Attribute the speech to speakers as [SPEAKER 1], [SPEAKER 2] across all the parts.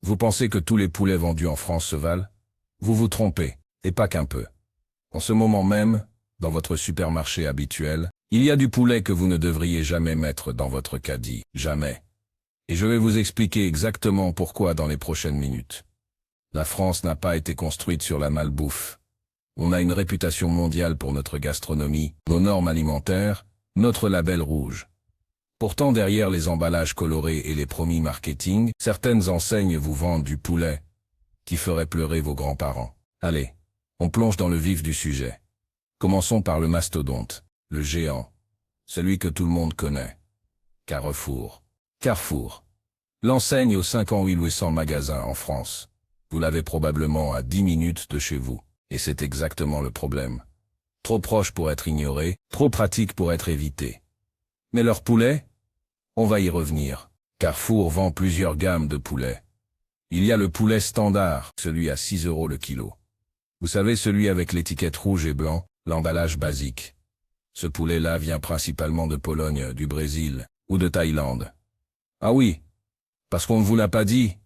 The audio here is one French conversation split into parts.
[SPEAKER 1] Vous pensez que tous les poulets vendus en France se valent? Vous vous trompez, et pas qu'un peu. En ce moment même, dans votre supermarché habituel, il y a du poulet que vous ne devriez jamais mettre dans votre caddie, jamais. Et je vais vous expliquer exactement pourquoi dans les prochaines minutes. La France n'a pas été construite sur la malbouffe. On a une réputation mondiale pour notre gastronomie, nos normes alimentaires, notre label rouge. Pourtant derrière les emballages colorés et les promis marketing, certaines enseignes vous vendent du poulet qui ferait pleurer vos grands-parents. Allez, on plonge dans le vif du sujet. Commençons par le mastodonte, le géant, celui que tout le monde connaît. Carrefour. Carrefour. L'enseigne aux 5800 magasins en France. Vous l'avez probablement à 10 minutes de chez vous. Et c'est exactement le problème. Trop proche pour être ignoré, trop pratique pour être évité. Mais leur poulet? On va y revenir. Carrefour vend plusieurs gammes de poulets. Il y a le poulet standard, celui à 6 € le kilo. Vous savez, celui avec l'étiquette rouge et blanc, l'emballage basique. Ce poulet-là vient principalement de Pologne, du Brésil ou de Thaïlande. Ah oui, parce qu'on ne vous l'a pas dit.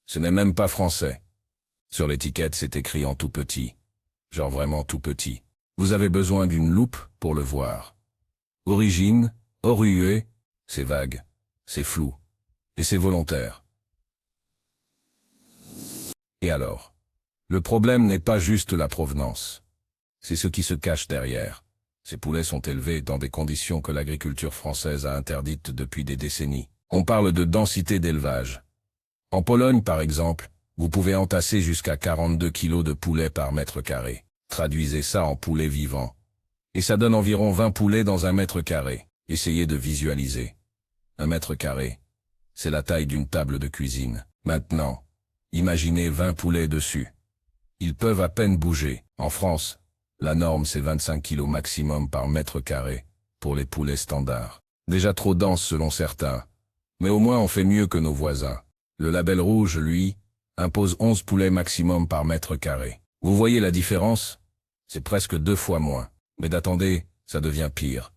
[SPEAKER 1] Ce n'est même pas français. Sur l'étiquette, c'est écrit en tout petit. Genre vraiment tout petit. Vous avez besoin d'une loupe pour le voir. Origine, origine, c'est vague, c'est flou, et c'est volontaire. Et alors? Le problème n'est pas juste la provenance. C'est ce qui se cache derrière. Ces poulets sont élevés dans des conditions que l'agriculture française a interdites depuis des décennies. On parle de densité d'élevage. En Pologne, par exemple, vous pouvez entasser jusqu'à 42 kilos de poulet par mètre carré. Traduisez ça en poulet vivant. Et ça donne environ 20 poulets dans un mètre carré. Essayez de visualiser. Un mètre carré, c'est la taille d'une table de cuisine. Maintenant, imaginez 20 poulets dessus. Ils peuvent à peine bouger. En France, la norme c'est 25 kilos maximum par mètre carré pour les poulets standards. Déjà trop dense selon certains. Mais au moins on fait mieux que nos voisins. Le label rouge, lui, impose 11 poulets maximum par mètre carré. Vous voyez la différence? C'est presque 2 fois moins. Mais d'attendez, ça devient pire.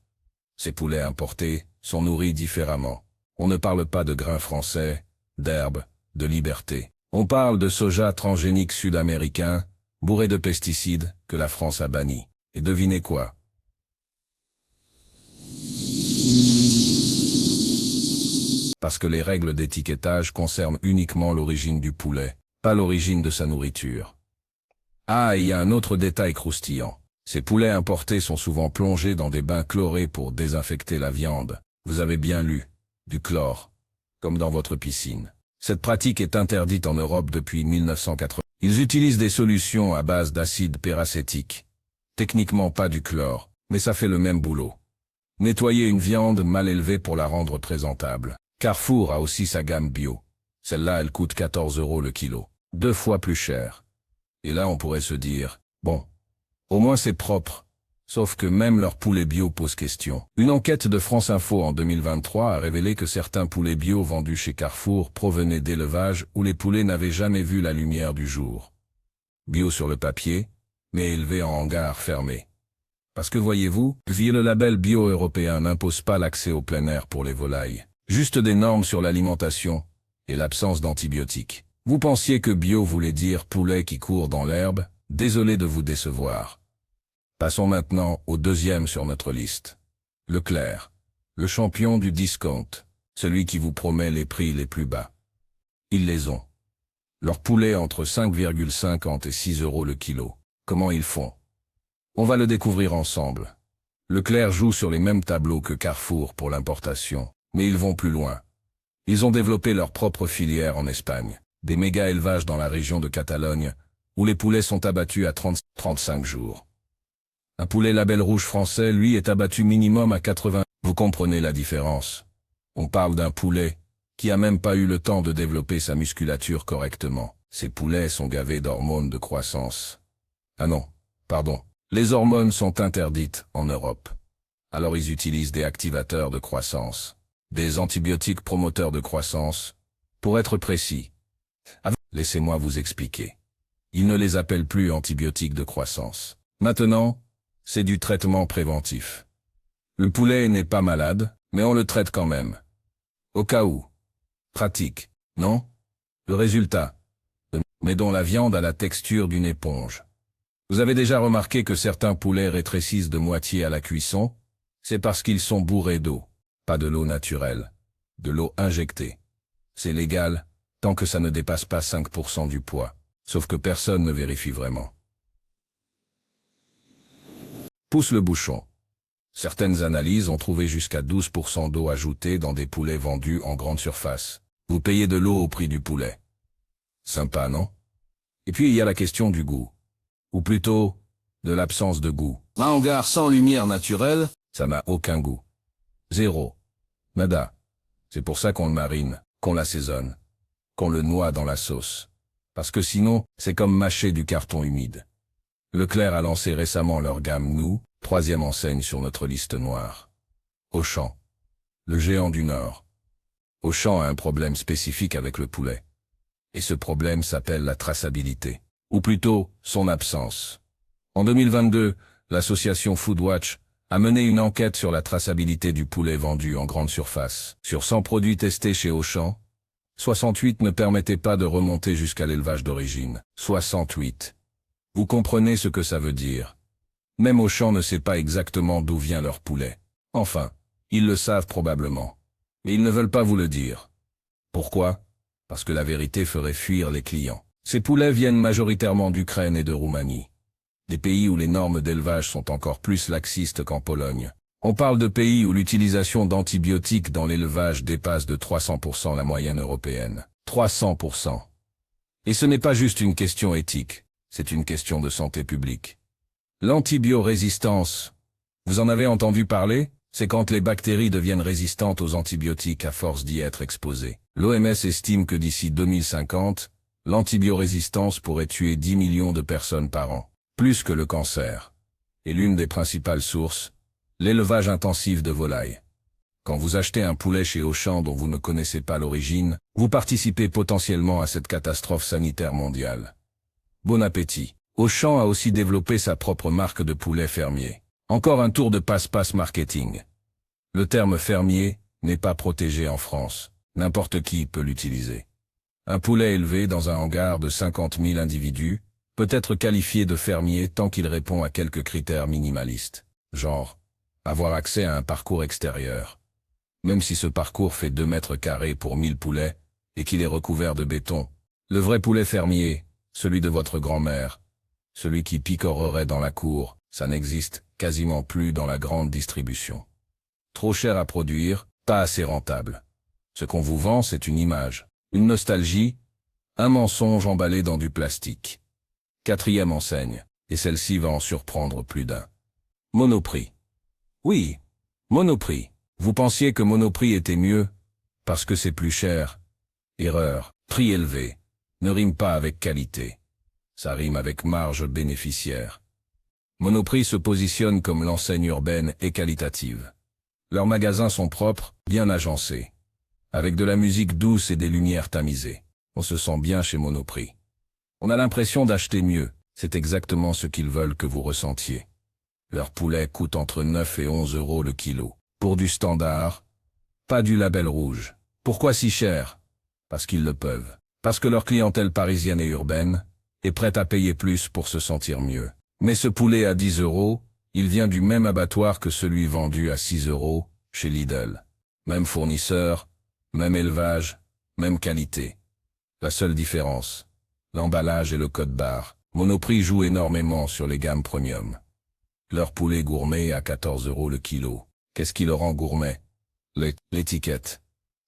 [SPEAKER 1] Ces poulets importés sont nourris différemment. On ne parle pas de grains français, d'herbes, de liberté. On parle de soja transgénique sud-américain, bourré de pesticides, que la France a banni. Et devinez quoi? Parce que les règles d'étiquetage concernent uniquement l'origine du poulet, pas l'origine de sa nourriture. Ah, et il y a un autre détail croustillant. Ces poulets importés sont souvent plongés dans des bains chlorés pour désinfecter la viande. Vous avez bien lu, du chlore, comme dans votre piscine. Cette pratique est interdite en Europe depuis 1980. Ils utilisent des solutions à base d'acide peracétique. Techniquement pas du chlore, mais ça fait le même boulot. Nettoyer une viande mal élevée pour la rendre présentable. Carrefour a aussi sa gamme bio. Celle-là, elle coûte 14 € le kilo. 2 fois plus cher. Et là, on pourrait se dire, bon, au moins c'est propre. Sauf que même leur poulet bio pose question. Une enquête de France Info en 2023 a révélé que certains poulets bio vendus chez Carrefour provenaient d'élevages où les poulets n'avaient jamais vu la lumière du jour. Bio sur le papier, mais élevés en hangar fermé. Parce que voyez-vous, le label bio européen n'impose pas l'accès au plein air pour les volailles. Juste des normes sur l'alimentation et l'absence d'antibiotiques. Vous pensiez que bio voulait dire poulet qui court dans l'herbe? Désolé de vous décevoir. Passons maintenant au deuxième sur notre liste. Leclerc, le champion du discount, celui qui vous promet les prix les plus bas. Ils les ont. Leur poulet entre 5,50 et 6 € le kilo. Comment ils font? On va le découvrir ensemble. Leclerc joue sur les mêmes tableaux que Carrefour pour l'importation, mais ils vont plus loin. Ils ont développé leur propre filière en Espagne, des méga-élevages dans la région de Catalogne, où les poulets sont abattus à 30-35 jours. Un poulet label rouge français, lui, est abattu minimum à 80. Vous comprenez la différence. On parle d'un poulet qui a même pas eu le temps de développer sa musculature correctement. Ces poulets sont gavés d'hormones de croissance. Ah non, pardon. Les hormones sont interdites en Europe. Alors ils utilisent des activateurs de croissance, des antibiotiques promoteurs de croissance, pour être précis. Laissez-moi vous expliquer. Ils ne les appellent plus antibiotiques de croissance. Maintenant, c'est du traitement préventif. Le poulet n'est pas malade, mais on le traite quand même. Au cas où. Pratique, non? Le résultat, mais dont la viande a la texture d'une éponge. Vous avez déjà remarqué que certains poulets rétrécissent de moitié à la cuisson? C'est parce qu'ils sont bourrés d'eau, pas de l'eau naturelle, de l'eau injectée. C'est légal, tant que ça ne dépasse pas 5% du poids, sauf que personne ne vérifie vraiment. Pousse le bouchon. Certaines analyses ont trouvé jusqu'à 12% d'eau ajoutée dans des poulets vendus en grande surface. Vous payez de l'eau au prix du poulet. Sympa, non? Et puis il y a la question du goût. Ou plutôt, de l'absence de goût. Un hangar sans lumière naturelle, ça n'a aucun goût. Zéro. Nada. C'est pour ça qu'on le marine, qu'on l'assaisonne, qu'on le noie dans la sauce. Parce que sinon, c'est comme mâcher du carton humide. Leclerc a lancé récemment leur gamme Nous, 3e enseigne sur notre liste noire. Auchan. Le géant du Nord. Auchan a un problème spécifique avec le poulet. Et ce problème s'appelle la traçabilité. Ou plutôt, son absence. En 2022, l'association Foodwatch a mené une enquête sur la traçabilité du poulet vendu en grande surface. Sur 100 produits testés chez Auchan, 68 ne permettaient pas de remonter jusqu'à l'élevage d'origine. 68. Vous comprenez ce que ça veut dire. Même Auchan ne sait pas exactement d'où vient leur poulet. Enfin, ils le savent probablement. Mais ils ne veulent pas vous le dire. Pourquoi? Parce que la vérité ferait fuir les clients. Ces poulets viennent majoritairement d'Ukraine et de Roumanie. Des pays où les normes d'élevage sont encore plus laxistes qu'en Pologne. On parle de pays où l'utilisation d'antibiotiques dans l'élevage dépasse de 300% la moyenne européenne. 300%. Et ce n'est pas juste une question éthique, c'est une question de santé publique. L'antibiorésistance. Vous en avez entendu parler? C'est quand les bactéries deviennent résistantes aux antibiotiques à force d'y être exposées. L'OMS estime que d'ici 2050, l'antibiorésistance pourrait tuer 10 millions de personnes par an, plus que le cancer. Et l'une des principales sources, l'élevage intensif de volailles. Quand vous achetez un poulet chez Auchan dont vous ne connaissez pas l'origine, vous participez potentiellement à cette catastrophe sanitaire mondiale. Bon appétit. Auchan a aussi développé sa propre marque de poulet fermier. Encore un tour de passe-passe marketing. Le terme fermier n'est pas protégé en France. N'importe qui peut l'utiliser. Un poulet élevé dans un hangar de 50 000 individus peut être qualifié de fermier tant qu'il répond à quelques critères minimalistes. Genre, avoir accès à un parcours extérieur. Même si ce parcours fait 2 mètres carrés pour 1000 poulets et qu'il est recouvert de béton. Le vrai poulet fermier, celui de votre grand-mère, celui qui picorerait dans la cour, ça n'existe quasiment plus dans la grande distribution. Trop cher à produire, pas assez rentable. Ce qu'on vous vend, c'est une image, une nostalgie, un mensonge emballé dans du plastique. 4e enseigne, et celle-ci va en surprendre plus d'un. Monoprix. Oui, Monoprix. Vous pensiez que Monoprix était mieux, parce que c'est plus cher. Erreur, prix élevé, ne rime pas avec qualité. Ça rime avec marge bénéficiaire. Monoprix se positionne comme l'enseigne urbaine et qualitative. Leurs magasins sont propres, bien agencés. Avec de la musique douce et des lumières tamisées. On se sent bien chez Monoprix. On a l'impression d'acheter mieux. C'est exactement ce qu'ils veulent que vous ressentiez. Leur poulet coûte entre 9 et 11 € le kilo. Pour du standard, pas du label rouge. Pourquoi si cher? Parce qu'ils le peuvent. Parce que leur clientèle parisienne et urbaine est prête à payer plus pour se sentir mieux. Mais ce poulet à 10 €, il vient du même abattoir que celui vendu à 6 € chez Lidl. Même fournisseur, même élevage, même qualité. La seule différence, l'emballage et le code barre. Monoprix joue énormément sur les gammes premium. Leur poulet gourmet à 14 € le kilo. Qu'est-ce qui le rend gourmet? L'étiquette.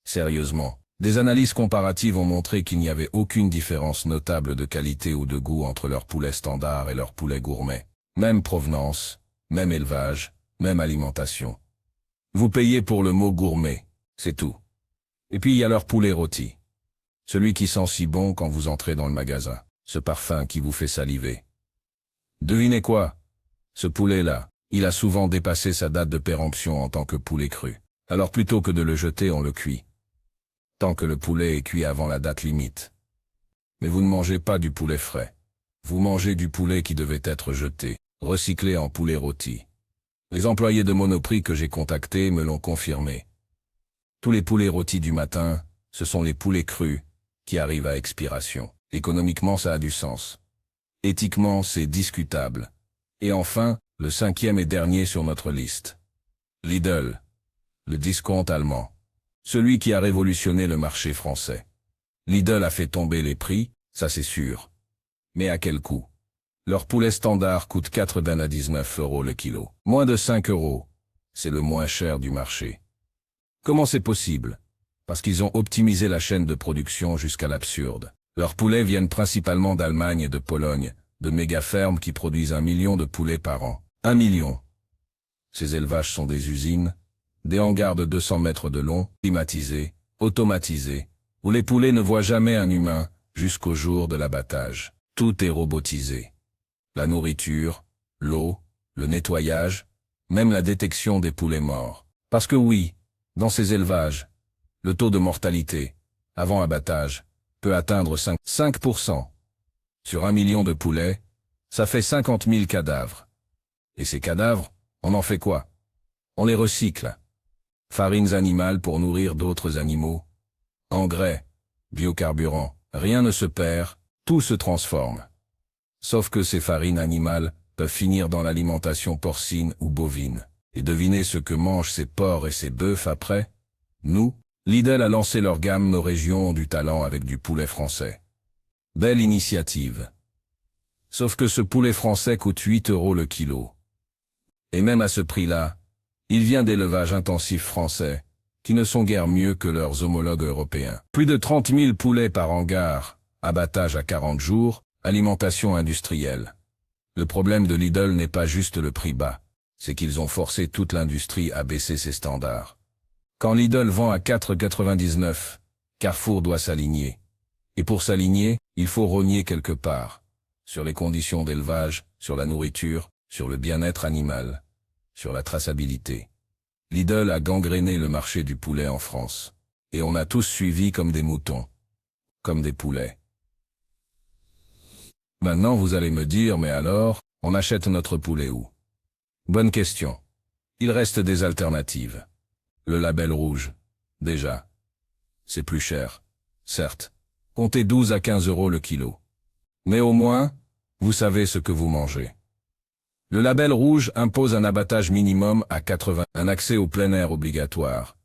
[SPEAKER 1] Sérieusement. Des analyses comparatives ont montré qu'il n'y avait aucune différence notable de qualité ou de goût entre leur poulet standard et leur poulet gourmet. Même provenance, même élevage, même alimentation. Vous payez pour le mot gourmet, c'est tout. Et puis il y a leur poulet rôti. Celui qui sent si bon quand vous entrez dans le magasin. Ce parfum qui vous fait saliver. Devinez quoi? Ce poulet-là, il a souvent dépassé sa date de péremption en tant que poulet cru. Alors plutôt que de le jeter, on le cuit. Tant que le poulet est cuit avant la date limite. Mais vous ne mangez pas du poulet frais. Vous mangez du poulet qui devait être jeté, recyclé en poulet rôti. Les employés de Monoprix que j'ai contactés me l'ont confirmé. Tous les poulets rôtis du matin, ce sont les poulets crus, qui arrive à expiration. Économiquement, ça a du sens. Éthiquement, c'est discutable. Et enfin, le cinquième et dernier sur notre liste. Lidl. Le discount allemand. Celui qui a révolutionné le marché français. Lidl a fait tomber les prix, ça c'est sûr. Mais à quel coût? Leur poulet standard coûte 4 à 19 € le kilo. Moins de 5 €. C'est le moins cher du marché. Comment c'est possible? Parce qu'ils ont optimisé la chaîne de production jusqu'à l'absurde. Leurs poulets viennent principalement d'Allemagne et de Pologne, de méga-fermes qui produisent 1 million de poulets par an. 1 million. Ces élevages sont des usines, des hangars de 200 mètres de long, climatisés, automatisés, où les poulets ne voient jamais un humain jusqu'au jour de l'abattage. Tout est robotisé. La nourriture, l'eau, le nettoyage, même la détection des poulets morts. Parce que oui, dans ces élevages, le taux de mortalité, avant abattage, peut atteindre 5%. Sur 1 million de poulets, ça fait 50 000 cadavres. Et ces cadavres, on en fait quoi? On les recycle. Farines animales pour nourrir d'autres animaux. Engrais, biocarburants, rien ne se perd, tout se transforme. Sauf que ces farines animales peuvent finir dans l'alimentation porcine ou bovine. Et devinez ce que mangent ces porcs et ces bœufs après? Nous, Lidl a lancé leur gamme Nos régions ont du talent avec du poulet français. Belle initiative. Sauf que ce poulet français coûte 8 € le kilo. Et même à ce prix-là, il vient d'élevages intensifs français, qui ne sont guère mieux que leurs homologues européens. Plus de 30 000 poulets par hangar, abattage à 40 jours, alimentation industrielle. Le problème de Lidl n'est pas juste le prix bas, c'est qu'ils ont forcé toute l'industrie à baisser ses standards. Quand Lidl vend à 4,99, Carrefour doit s'aligner. Et pour s'aligner, il faut rogner quelque part. Sur les conditions d'élevage, sur la nourriture, sur le bien-être animal, sur la traçabilité. Lidl a gangréné le marché du poulet en France. Et on a tous suivi comme des moutons. Comme des poulets. Maintenant vous allez me dire, mais alors, on achète notre poulet où? Bonne question. Il reste des alternatives. Le label rouge. Déjà. C'est plus cher. Certes. Comptez 12 à 15 € le kilo. Mais au moins, vous savez ce que vous mangez. Le label rouge impose un abattage minimum à 80, un accès au plein air obligatoire,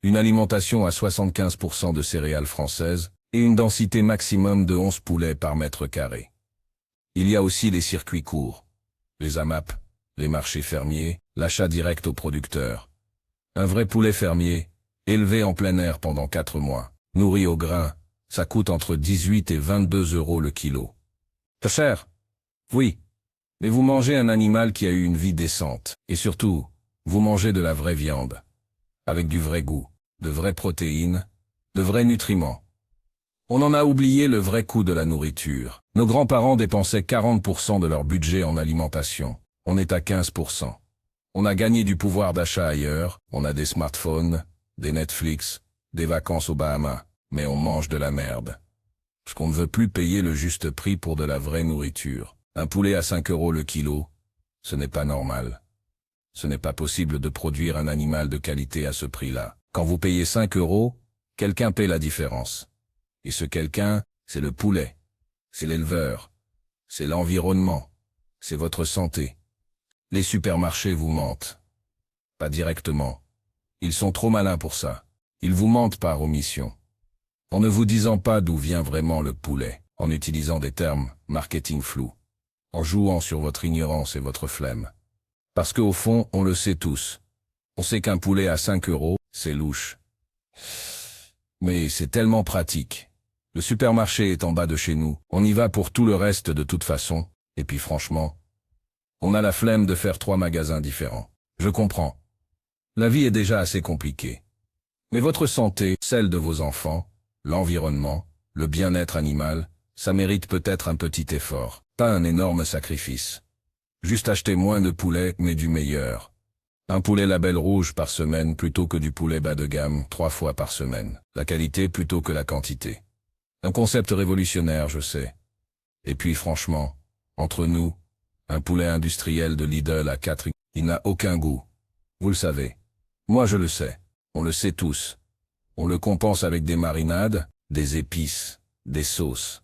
[SPEAKER 1] une alimentation à 75% de céréales françaises et une densité maximum de 11 poulets par mètre carré. Il y a aussi les circuits courts, les AMAP, les marchés fermiers, l'achat direct aux producteurs. Un vrai poulet fermier, élevé en plein air pendant 4 mois, nourri au grain, ça coûte entre 18 et 22 € le kilo. Très cher? Oui. Mais vous mangez un animal qui a eu une vie décente. Et surtout, vous mangez de la vraie viande. Avec du vrai goût, de vraies protéines, de vrais nutriments. On en a oublié le vrai coût de la nourriture. Nos grands-parents dépensaient 40% de leur budget en alimentation. On est à 15%. On a gagné du pouvoir d'achat ailleurs, on a des smartphones, des Netflix, des vacances aux Bahamas, mais on mange de la merde. Parce qu'on ne veut plus payer le juste prix pour de la vraie nourriture. Un poulet à 5 € le kilo, ce n'est pas normal. Ce n'est pas possible de produire un animal de qualité à ce prix-là. Quand vous payez 5 €, quelqu'un paie la différence. Et ce quelqu'un, c'est le poulet. C'est l'éleveur. C'est l'environnement. C'est votre santé. Les supermarchés vous mentent. Pas directement. Ils sont trop malins pour ça. Ils vous mentent par omission. En ne vous disant pas d'où vient vraiment le poulet, en utilisant des termes marketing flous. En jouant sur votre ignorance et votre flemme. Parce qu'au fond, on le sait tous. On sait qu'un poulet à 5 €, c'est louche. Mais c'est tellement pratique. Le supermarché est en bas de chez nous, on y va pour tout le reste de toute façon, et puis franchement, on a la flemme de faire 3 magasins différents. Je comprends. La vie est déjà assez compliquée. Mais votre santé, celle de vos enfants, l'environnement, le bien-être animal, ça mérite peut-être un petit effort. Pas un énorme sacrifice. Juste acheter moins de poulet, mais du meilleur. Un poulet label rouge par semaine plutôt que du poulet bas de gamme 3 fois par semaine. La qualité plutôt que la quantité. Un concept révolutionnaire, je sais. Et puis franchement, entre nous, un poulet industriel de Lidl à 4, il n'a aucun goût. Vous le savez. Moi je le sais. On le sait tous. On le compense avec des marinades, des épices, des sauces.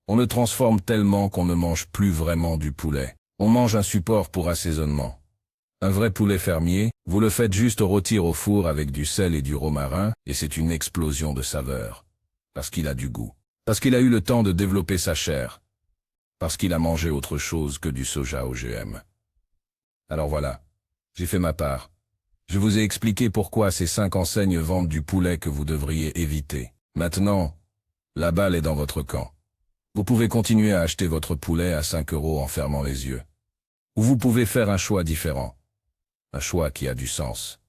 [SPEAKER 1] On le transforme tellement qu'on ne mange plus vraiment du poulet. On mange un support pour assaisonnement. Un vrai poulet fermier, vous le faites juste rôtir au four avec du sel et du romarin, et c'est une explosion de saveurs. Parce qu'il a du goût. Parce qu'il a eu le temps de développer sa chair. Parce qu'il a mangé autre chose que du soja OGM. Alors voilà, j'ai fait ma part. Je vous ai expliqué pourquoi ces 5 enseignes vendent du poulet que vous devriez éviter. Maintenant, la balle est dans votre camp. Vous pouvez continuer à acheter votre poulet à 5 € en fermant les yeux. Ou vous pouvez faire un choix différent. Un choix qui a du sens.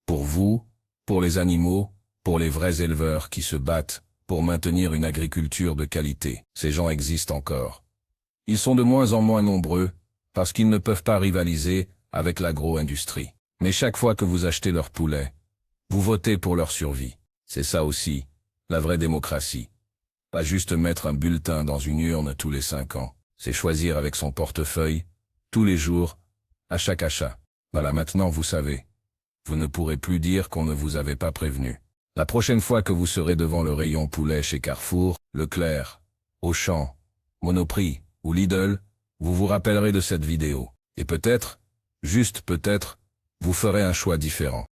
[SPEAKER 1] Pour vous, pour les animaux, pour les vrais éleveurs qui se battent pour maintenir une agriculture de qualité. Ces gens existent encore. Ils sont de moins en moins nombreux parce qu'ils ne peuvent pas rivaliser avec l'agro-industrie. Mais chaque fois que vous achetez leur poulet, vous votez pour leur survie. C'est ça aussi, la vraie démocratie. Pas juste mettre un bulletin dans une urne tous les 5 ans. C'est choisir avec son portefeuille, tous les jours, à chaque achat. Voilà, maintenant vous savez. Vous ne pourrez plus dire qu'on ne vous avait pas prévenu. La prochaine fois que vous serez devant le rayon poulet chez Carrefour, Leclerc, Auchan, Monoprix ou Lidl, vous vous rappellerez de cette vidéo. Et peut-être, juste peut-être, vous ferez un choix différent.